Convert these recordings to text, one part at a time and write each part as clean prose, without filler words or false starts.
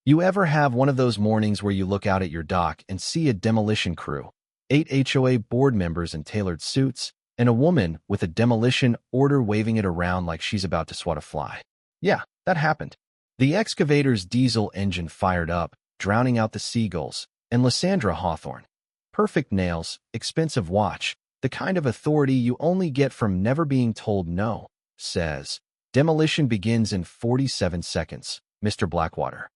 You ever have one of those mornings where you look out at your dock and see a demolition crew, 8 HOA board members in tailored suits, and a woman with a demolition order waving it around like she's about to swat a fly? Yeah, that happened. The excavator's diesel engine fired up, drowning out the seagulls, and Lysandra Hawthorne. Perfect nails, expensive watch, the kind of authority you only get from never being told no, says, "Demolition begins in 47 seconds, Mr. Blackwater."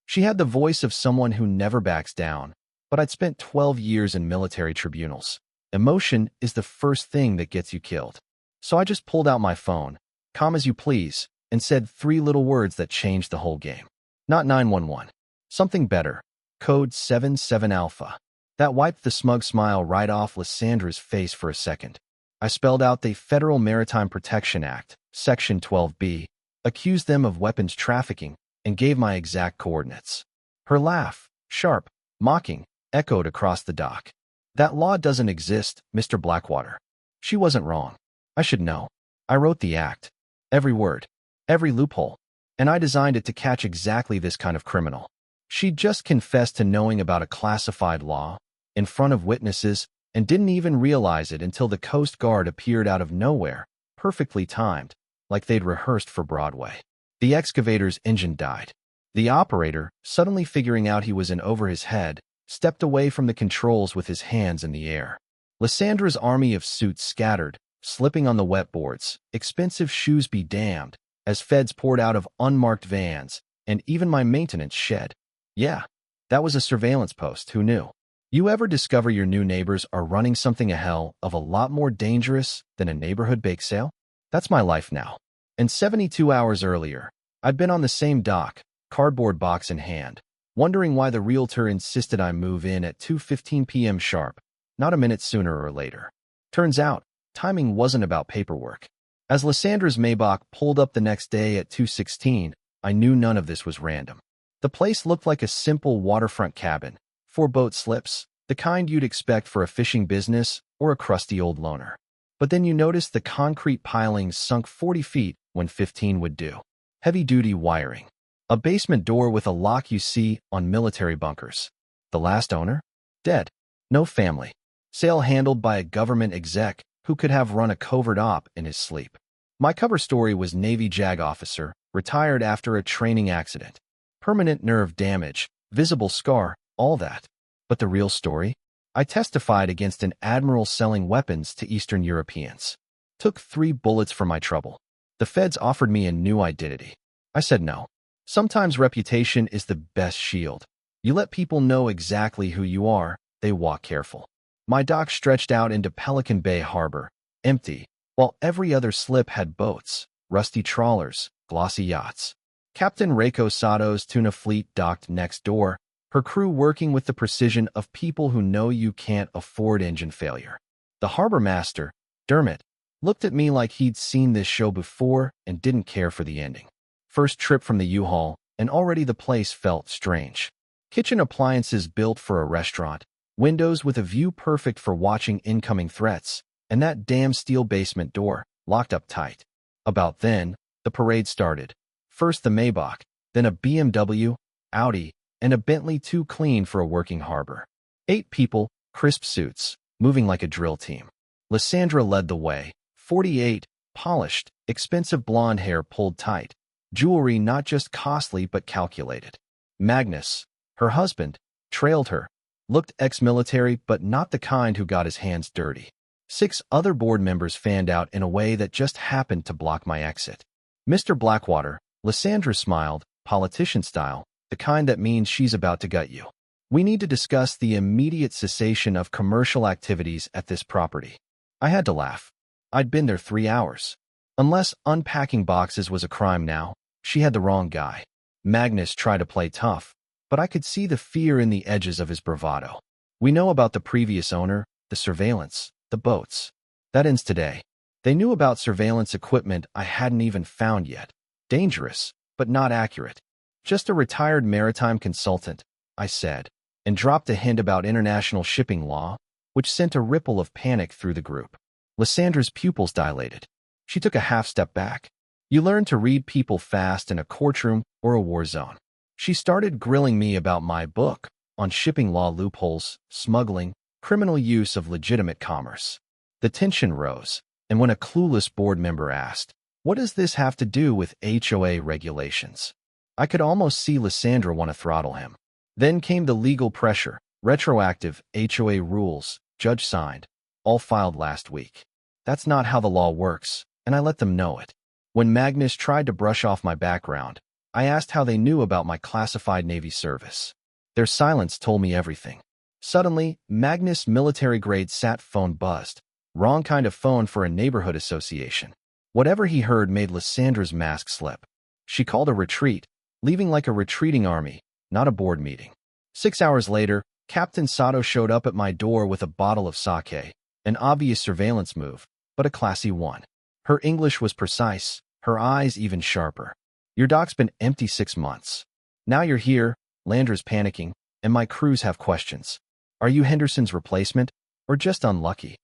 She had the voice of someone who never backs down, but I'd spent 12 years in military tribunals. Emotion is the first thing that gets you killed. So I just pulled out my phone, calm as you please, and said 3 little words that changed the whole game. Not 911. Something better. Code 77 Alpha. That wiped the smug smile right off Lysandra's face for a second. I spelled out the Federal Maritime Protection Act, Section 12B, accused them of weapons trafficking, and gave my exact coordinates. Her laugh, sharp, mocking, echoed across the dock. "That law doesn't exist, Mr. Blackwater." She wasn't wrong. I should know. I wrote the act. Every word. Every loophole. And I designed it to catch exactly this kind of criminal. She'd just confessed to knowing about a classified law, in front of witnesses, and didn't even realize it until the Coast Guard appeared out of nowhere, perfectly timed, like they'd rehearsed for Broadway. The excavator's engine died. The operator, suddenly figuring out he was in over his head, stepped away from the controls with his hands in the air. Lysandra's army of suits scattered, slipping on the wet boards, expensive shoes be damned, as feds poured out of unmarked vans, and even my maintenance shed. Yeah, that was a surveillance post, who knew? You ever discover your new neighbors are running something a hell of a lot more dangerous than a neighborhood bake sale? That's my life now. And 72 hours earlier, I'd been on the same dock, cardboard box in hand, wondering why the realtor insisted I move in at 2:15 p.m. sharp, not a minute sooner or later. Turns out, timing wasn't about paperwork. As Lysandra's Maybach pulled up the next day at 2:16, I knew none of this was random. The place looked like a simple waterfront cabin, 4 boat slips, the kind you'd expect for a fishing business or a crusty old loner. But then you noticed the concrete pilings sunk 40 feet when 15 would do. Heavy-duty wiring. A basement door with a lock you see on military bunkers. The last owner? Dead. No family. Sale handled by a government exec who could have run a covert op in his sleep. My cover story was Navy JAG officer, retired after a training accident. Permanent nerve damage, visible scar, all that. But the real story? I testified against an admiral selling weapons to Eastern Europeans. Took 3 bullets for my trouble. The feds offered me a new identity. I said no. Sometimes reputation is the best shield. You let people know exactly who you are, they walk careful. My dock stretched out into Pelican Bay Harbor, empty, while every other slip had boats, rusty trawlers, glossy yachts. Captain Reiko Sato's tuna fleet docked next door, her crew working with the precision of people who know you can't afford engine failure. The harbor master, Dermot, looked at me like he'd seen this show before and didn't care for the ending. First trip from the U-Haul, and already the place felt strange. Kitchen appliances built for a restaurant, windows with a view perfect for watching incoming threats, and that damn steel basement door, locked up tight. About then, the parade started. First the Maybach, then a BMW, Audi, and a Bentley too clean for a working harbor. 8 people, crisp suits, moving like a drill team. Lysandra led the way, 48, polished, expensive blonde hair pulled tight, jewelry not just costly but calculated. Magnus, her husband, trailed her, looked ex-military but not the kind who got his hands dirty. 6 other board members fanned out in a way that just happened to block my exit. Mr. Blackwater, Lysandra smiled, politician style, the kind that means she's about to gut you. We need to discuss the immediate cessation of commercial activities at this property. I had to laugh. I'd been there 3 hours. Unless unpacking boxes was a crime now, she had the wrong guy. Magnus tried to play tough, but I could see the fear in the edges of his bravado. We know about the previous owner, the surveillance, the boats. That ends today. They knew about surveillance equipment I hadn't even found yet. Dangerous, but not accurate. Just a retired maritime consultant, I said, and dropped a hint about international shipping law, which sent a ripple of panic through the group. Lysandra's pupils dilated. She took a half step back. You learn to read people fast in a courtroom or a war zone. She started grilling me about my book on shipping law loopholes, smuggling, criminal use of legitimate commerce. The tension rose, and when a clueless board member asked, "What does this have to do with HOA regulations?" I could almost see Lysandra want to throttle him. Then came the legal pressure. Retroactive HOA rules, judge signed, all filed last week. That's not how the law works, and I let them know it. When Magnus tried to brush off my background, I asked how they knew about my classified Navy service. Their silence told me everything. Suddenly, Magnus' military-grade sat phone buzzed. Wrong kind of phone for a neighborhood association. Whatever he heard made Lysandra's mask slip. She called a retreat, leaving like a retreating army, not a board meeting. 6 hours later, Captain Sato showed up at my door with a bottle of sake, an obvious surveillance move, but a classy one. Her English was precise, her eyes even sharper. "Your dock's been empty 6 months. Now you're here," Landra's panicking, "and my crews have questions. Are you Henderson's replacement, or just unlucky?"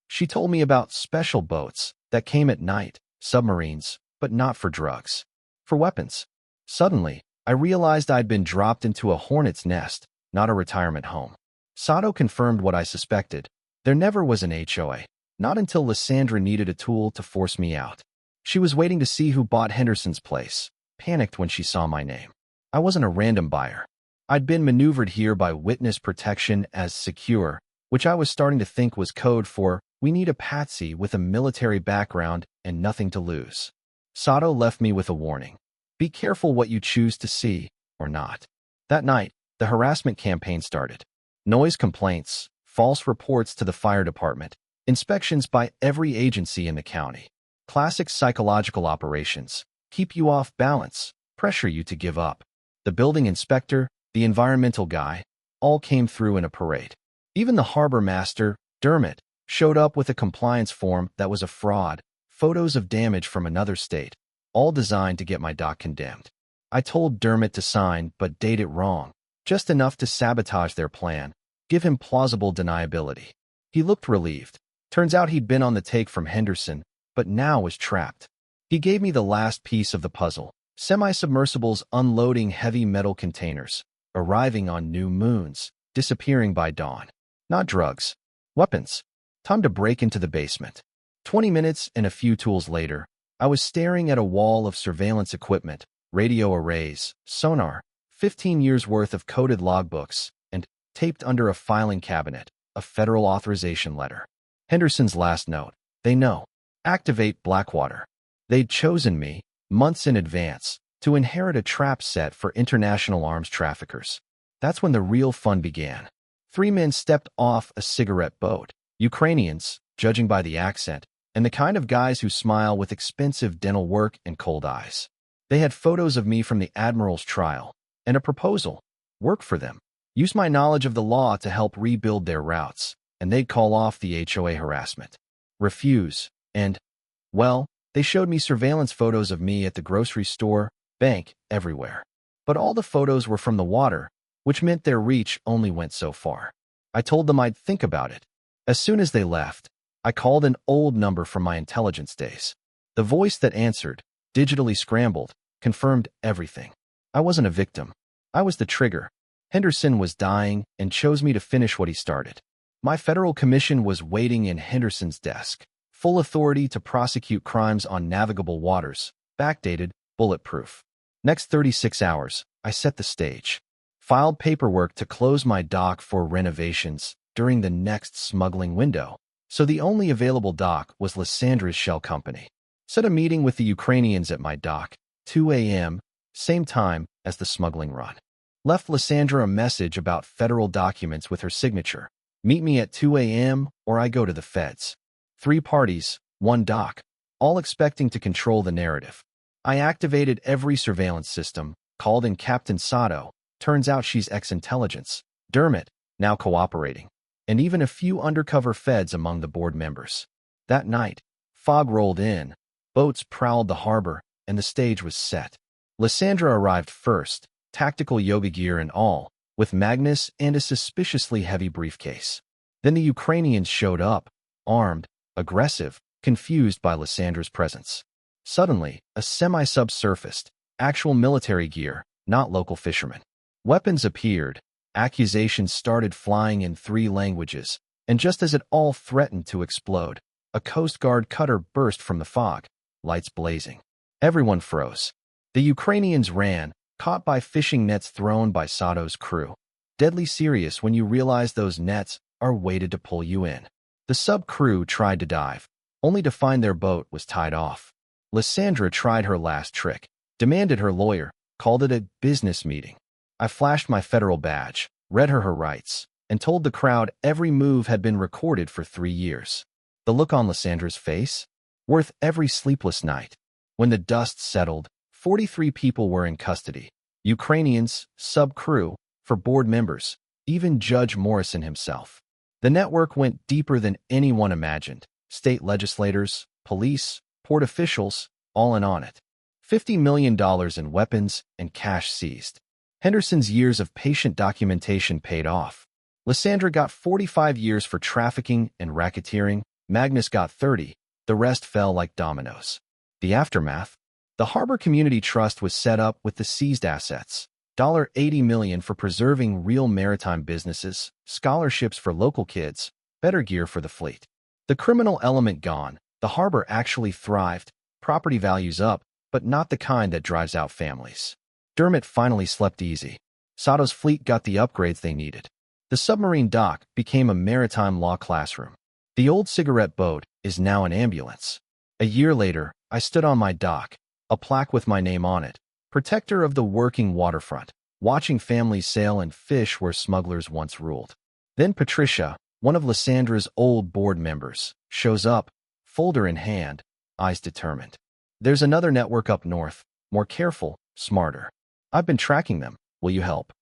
She told me about special boats that came at night, submarines, but not for drugs. For weapons. Suddenly, I realized I'd been dropped into a hornet's nest, not a retirement home. Sato confirmed what I suspected. There never was an HOA, not until Lysandra needed a tool to force me out. She was waiting to see who bought Henderson's place, panicked when she saw my name. I wasn't a random buyer. I'd been maneuvered here by witness protection as secure, which I was starting to think was code for, "We need a patsy with a military background and nothing to lose." Sato left me with a warning. Be careful what you choose to see, or not. That night, the harassment campaign started. Noise complaints, false reports to the fire department, inspections by every agency in the county. Classic psychological operations. Keep you off balance, pressure you to give up. The building inspector, the environmental guy, all came through in a parade. Even the harbor master, Dermot, showed up with a compliance form that was a fraud, photos of damage from another state, all designed to get my dock condemned. I told Dermot to sign, but date it wrong, just enough to sabotage their plan, give him plausible deniability. He looked relieved. Turns out he'd been on the take from Henderson, but now was trapped. He gave me the last piece of the puzzle, semi-submersibles unloading heavy metal containers, arriving on new moons, disappearing by dawn. Not drugs. Weapons. Time to break into the basement. 20 minutes and a few tools later, I was staring at a wall of surveillance equipment, radio arrays, sonar, 15 years worth of coded logbooks, and, taped under a filing cabinet, a federal authorization letter. Henderson's last note. They know. Activate Blackwater. They'd chosen me, months in advance, to inherit a trap set for international arms traffickers. That's when the real fun began. 3 men stepped off a cigarette boat. Ukrainians, judging by the accent, and the kind of guys who smile with expensive dental work and cold eyes. They had photos of me from the Admiral's trial, and a proposal. Work for them. Use my knowledge of the law to help rebuild their routes, and they'd call off the HOA harassment. Refuse, and, well, they showed me surveillance photos of me at the grocery store, bank, everywhere. But all the photos were from the water, which meant their reach only went so far. I told them I'd think about it. As soon as they left, I called an old number from my intelligence days. The voice that answered, digitally scrambled, confirmed everything. I wasn't a victim. I was the trigger. Henderson was dying and chose me to finish what he started. My federal commission was waiting in Henderson's desk, full authority to prosecute crimes on navigable waters, backdated, bulletproof. Next 36 hours, I set the stage. Filed paperwork to close my dock for renovations during the next smuggling window, so the only available dock was Lysandra's shell company. Set a meeting with the Ukrainians at my dock, 2 a.m., same time as the smuggling run. Left Lysandra a message about federal documents with her signature. Meet me at 2 a.m. or I go to the feds. 3 parties, 1 dock, all expecting to control the narrative. I activated every surveillance system, called in Captain Sato. Turns out she's ex-intelligence. Dermot, now cooperating. And even a few undercover feds among the board members. That night, fog rolled in, boats prowled the harbor, and the stage was set. Lysandra arrived first, tactical yoga gear and all, with Magnus and a suspiciously heavy briefcase. Then the Ukrainians showed up, armed, aggressive, confused by Lysandra's presence. Suddenly, a semi-sub surfaced, actual military gear, not local fishermen. Weapons appeared, accusations started flying in 3 languages, and just as it all threatened to explode, a Coast Guard cutter burst from the fog, lights blazing. Everyone froze. The Ukrainians ran, caught by fishing nets thrown by Sato's crew. Deadly serious when you realize those nets are weighted to pull you in. The sub crew tried to dive, only to find their boat was tied off. Lysandra tried her last trick, demanded her lawyer, called it a business meeting. I flashed my federal badge, read her rights, and told the crowd every move had been recorded for 3 years. The look on Lysandra's face? Worth every sleepless night. When the dust settled, 43 people were in custody. Ukrainians, sub-crew, for board members, even Judge Morrison himself. The network went deeper than anyone imagined. State legislators, police, port officials, all in on it. $50 million in weapons and cash seized. Henderson's years of patient documentation paid off. Lysandra got 45 years for trafficking and racketeering. Magnus got 30. The rest fell like dominoes. The aftermath? The Harbor Community Trust was set up with the seized assets. $80 million for preserving real maritime businesses, scholarships for local kids, better gear for the fleet. The criminal element gone, the harbor actually thrived, property values up, but not the kind that drives out families. Dermot finally slept easy. Sato's fleet got the upgrades they needed. The submarine dock became a maritime law classroom. The old cigarette boat is now an ambulance. A year later, I stood on my dock, a plaque with my name on it, protector of the working waterfront, watching families sail and fish where smugglers once ruled. Then Patricia, one of Lysandra's old board members, shows up, folder in hand, eyes determined. There's another network up north, more careful, smarter. I've been tracking them. Will you help?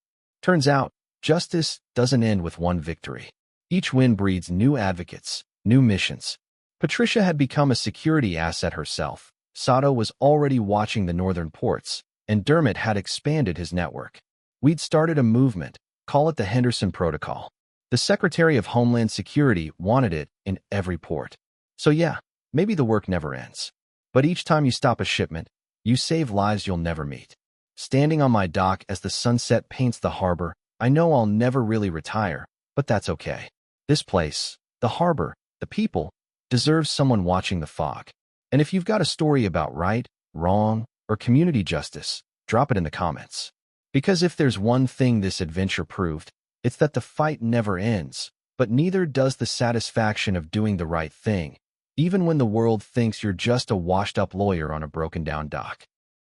Turns out, justice doesn't end with one victory. Each win breeds new advocates, new missions. Patricia had become a security asset herself. Sato was already watching the northern ports, and Dermot had expanded his network. We'd started a movement, call it the Henderson Protocol. The Secretary of Homeland Security wanted it in every port. So yeah, maybe the work never ends. But each time you stop a shipment, you save lives you'll never meet. Standing on my dock as the sunset paints the harbor, I know I'll never really retire, but that's okay. This place, the harbor, the people, deserves someone watching the fog. And if you've got a story about right, wrong, or community justice, drop it in the comments. Because if there's one thing this adventure proved, it's that the fight never ends, but neither does the satisfaction of doing the right thing, even when the world thinks you're just a washed-up lawyer on a broken-down dock.